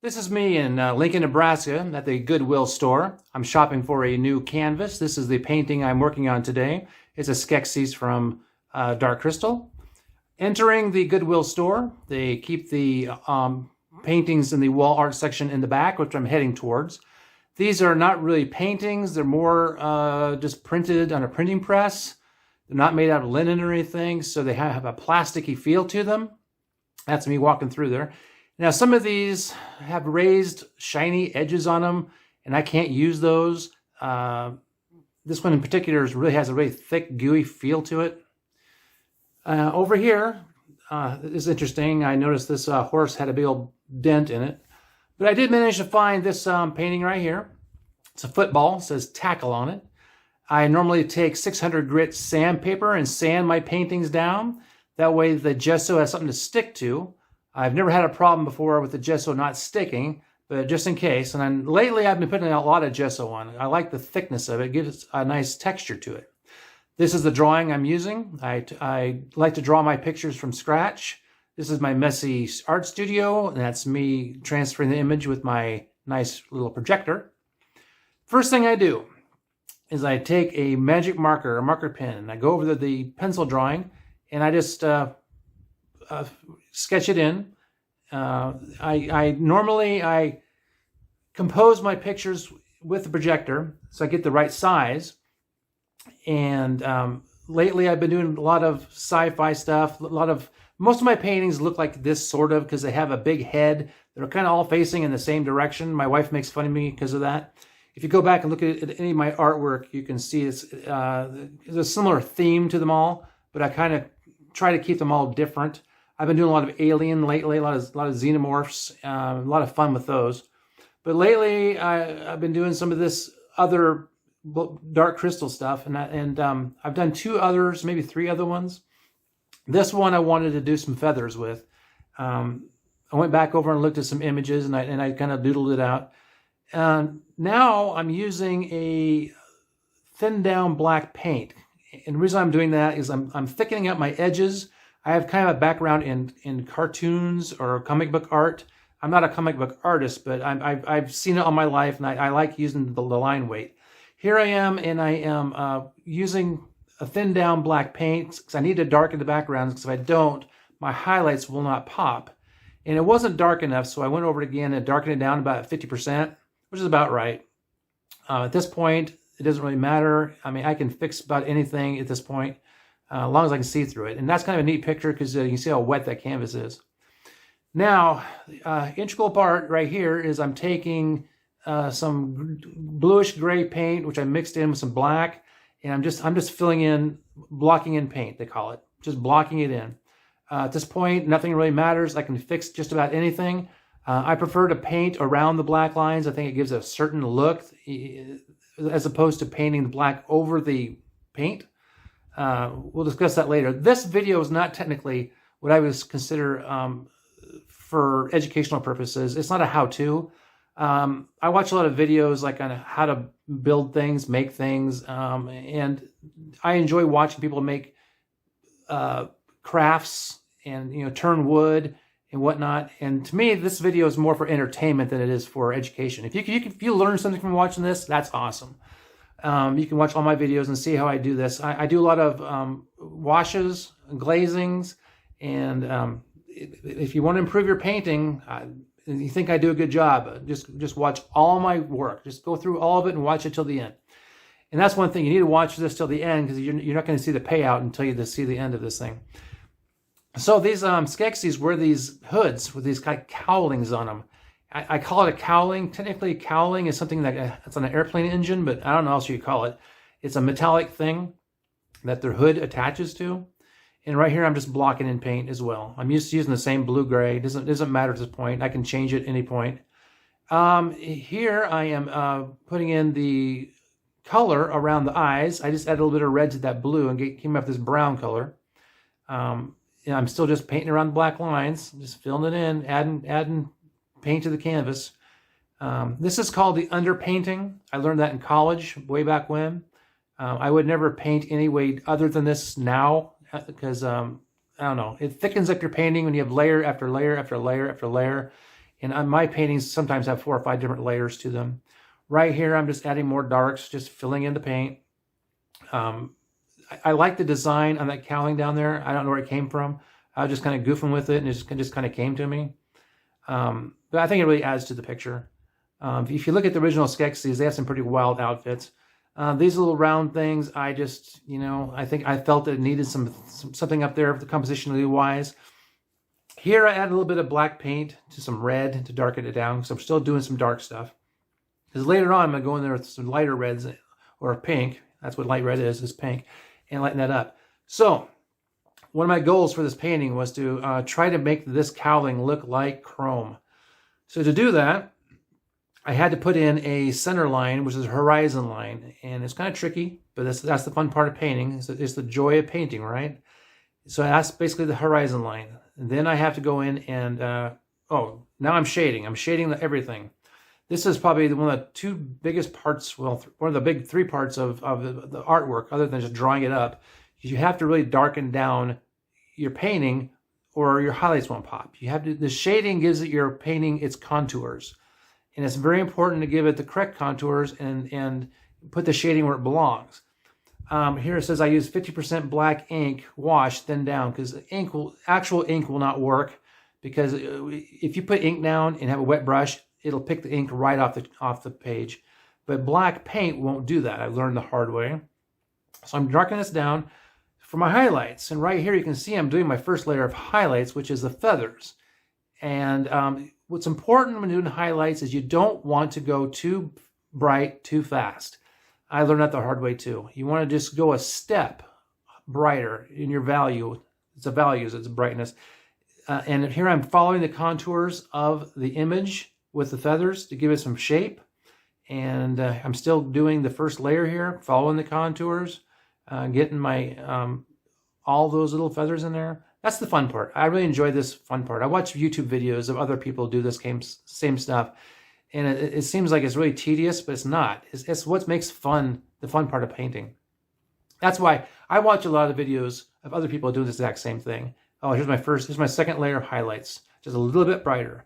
This is me in Lincoln, Nebraska at the Goodwill store. I'm shopping for a new canvas. This is the painting I'm working on today. It's a Skeksis from Dark Crystal. Entering the Goodwill store, they keep the paintings in the wall art section in the back, which I'm heading towards. These are not really paintings. They're more just printed on a printing press. They're not made out of linen or anything, so they have a plasticky feel to them. That's me walking through there. Now, some of these have raised, shiny edges on them, and I can't use those. This one in particular really has a really thick, gooey feel to it. Over here, this is interesting. I noticed this horse had a big old dent in it. But I did manage to find this painting right here. It's a football. It says tackle on it. I normally take 600 grit sandpaper and sand my paintings down. That way the gesso has something to stick to. I've never had a problem before with the gesso not sticking, but just in case. And then lately I've been putting a lot of gesso on. I like the thickness of it. It gives a nice texture to it. This is the drawing I'm using. I like to draw my pictures from scratch. This is my messy art studio, and that's me transferring the image with my nice little projector. First thing I do is I take a magic marker, a marker pen, and I go over the pencil drawing, and I just sketch it in. I normally compose my pictures with the projector so I get the right size. And lately I've been doing a lot of sci-fi stuff. Most of my paintings look like this sort of because they have a big head. They're kind of all facing in the same direction. My wife makes fun of me because of that. If you go back and look at any of my artwork, you can see there's a similar theme to them all, but I kind of try to keep them all different. I've been doing a lot of Alien lately, a lot of xenomorphs, a lot of fun with those. But lately, I've been doing some of this other Dark Crystal stuff, and I've done 2 others, maybe 3 other ones. This one I wanted to do some feathers with. I went back over and looked at some images, and I kind of doodled it out. Now I'm using a thin down black paint, and the reason I'm doing that is I'm thickening up my edges. I have kind of a background in cartoons or comic book art. I'm not a comic book artist, but I've seen it all my life, and I like using the line weight. Here I am, and I am using a thin down black paint because I need to darken the backgrounds, because if I don't, my highlights will not pop. And it wasn't dark enough, so I went over it again and darkened it down about 50%, which is about right. At this point, it doesn't really matter. I mean, I can fix about anything at this point, as long as I can see through it. And that's kind of a neat picture because you can see how wet that canvas is. Now, integral part right here is I'm taking some bluish gray paint, which I mixed in with some black, and I'm just filling in, blocking in paint, they call it. Just blocking it in. At this point, nothing really matters. I can fix just about anything. I prefer to paint around the black lines. I think it gives a certain look, as opposed to painting the black over the paint. We'll discuss that later. This video is not technically what I would consider for educational purposes. It's not a how-to. I watch a lot of videos like on how to build things, make things, and I enjoy watching people make crafts and turn wood and whatnot. And to me, this video is more for entertainment than it is for education. If you learn something from watching this, that's awesome. You can watch all my videos and see how I do this. I do a lot of washes, glazings, and if you want to improve your painting, you think I do a good job, just watch all my work. Just go through all of it and watch it till the end. And that's one thing, you need to watch this till the end, because you're not going to see the payout until you see the end of this thing. So these Skeksis wear these hoods with these kind of cowlings on them. I call it a cowling. Technically, cowling is something that it's on an airplane engine, but I don't know how else you call it. It's a metallic thing that their hood attaches to. And right here, I'm just blocking in paint as well. I'm used to using the same blue-gray. It doesn't matter at this point. I can change it at any point. Here, I am putting in the color around the eyes. I just add a little bit of red to that blue and came up this brown color. And I'm still just painting around the black lines, just filling it in, adding paint to the canvas. This is called the underpainting. I learned that in college way back when. I would never paint any way other than this now, because I don't know, it thickens up your painting when you have layer after layer after layer after layer, And my paintings sometimes have 4 or 5 different layers to them. Right here, I'm just adding more darks, just filling in the paint. I like the design on that cowling down there. I don't know where it came from. I was just kind of goofing with it, and it just kind of came to me. But I think it really adds to the picture. If you look at the original Skeksis, they have some pretty wild outfits. These little round things, I just, I think I felt it needed something up there, the compositionally wise. Here I add a little bit of black paint to some red to darken it down, because I'm still doing some dark stuff. Because later on, I'm going to go in there with some lighter reds or pink. That's what light red is pink, and lighten that up. So one of my goals for this painting was to try to make this cowling look like chrome. So to do that, I had to put in a center line, which is a horizon line. And it's kind of tricky, but that's the fun part of painting. It's the joy of painting, right? So that's basically the horizon line. And then I have to go in and, now I'm shading. I'm shading everything. This is probably one of the 2 biggest parts, well, one of the big 3 parts of the artwork, other than just drawing it up. You have to really darken down your painting or your highlights won't pop. The shading gives your painting its contours. And it's very important to give it the correct contours and put the shading where it belongs. Here it says I use 50% black ink wash thin down, because actual ink will not work, because if you put ink down and have a wet brush, it'll pick the ink right off the page. But black paint won't do that. I learned the hard way. So I'm darkening this down for my highlights. And right here you can see I'm doing my first layer of highlights, which is the feathers. And what's important when doing highlights is you don't want to go too bright too fast. I learned that the hard way too. You want to just go a step brighter in your value. It's a values, it's a brightness. And here I'm following the contours of the image with the feathers to give it some shape. And I'm still doing the first layer here, following the contours, getting my all those little feathers in there. That's the fun part. I really enjoy this fun part. I watch YouTube videos of other people do this same stuff. And it seems like it's really tedious, but it's not. It's what makes the fun part of painting. That's why I watch a lot of the videos of other people doing the exact same thing. Oh, here's my second layer of highlights, just a little bit brighter.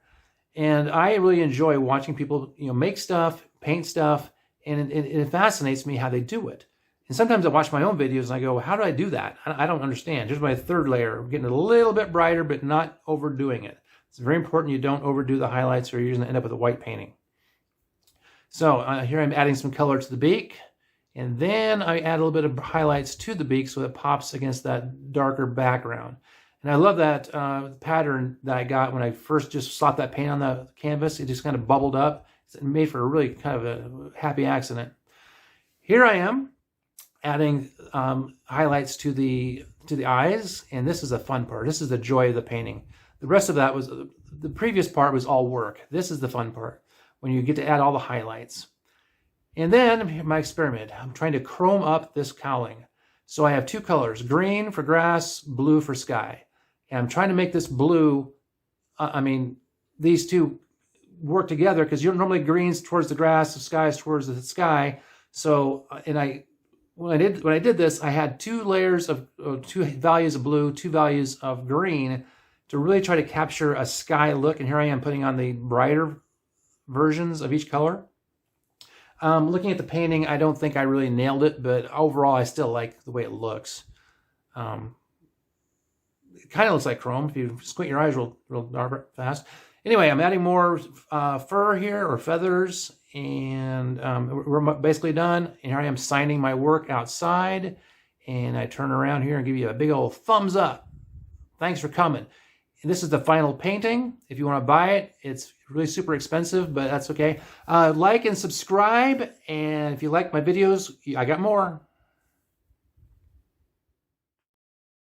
And I really enjoy watching people, make stuff, paint stuff, and it fascinates me how they do it. And sometimes I watch my own videos and I go, how do I do that? I don't understand. Here's my third layer. I'm getting a little bit brighter, but not overdoing it. It's very important you don't overdo the highlights or you're going to end up with a white painting. So here I'm adding some color to the beak. And then I add a little bit of highlights to the beak so it pops against that darker background. And I love that pattern that I got when I first just slapped that paint on the canvas. It just kind of bubbled up. It made for a really kind of a happy accident. Here I am adding highlights to the eyes, and this is the fun part. This is the joy of the painting. The rest of that was, the previous part was all work. This is the fun part, when you get to add all the highlights. And then my experiment, I'm trying to chrome up this cowling. So I have 2 colors, green for grass, blue for sky. And I'm trying to make this blue, these 2 work together, because you're normally green's towards the grass, the sky's towards the sky. So, when I did this, I had 2 layers of 2 values of blue, 2 values of green to really try to capture a sky look. And here I am putting on the brighter versions of each color. Looking at the painting, I don't think I really nailed it, but overall I still like the way it looks. It kind of looks like chrome if you squint your eyes real fast. Anyway, I'm adding more fur here, or feathers, and we're basically done. And here I am signing my work outside, and I turn around here and give you a big old thumbs up. Thanks for coming. And this is the final painting. If you want to buy it, it's really super expensive, but that's okay. Like and subscribe, and if you like my videos, I got more.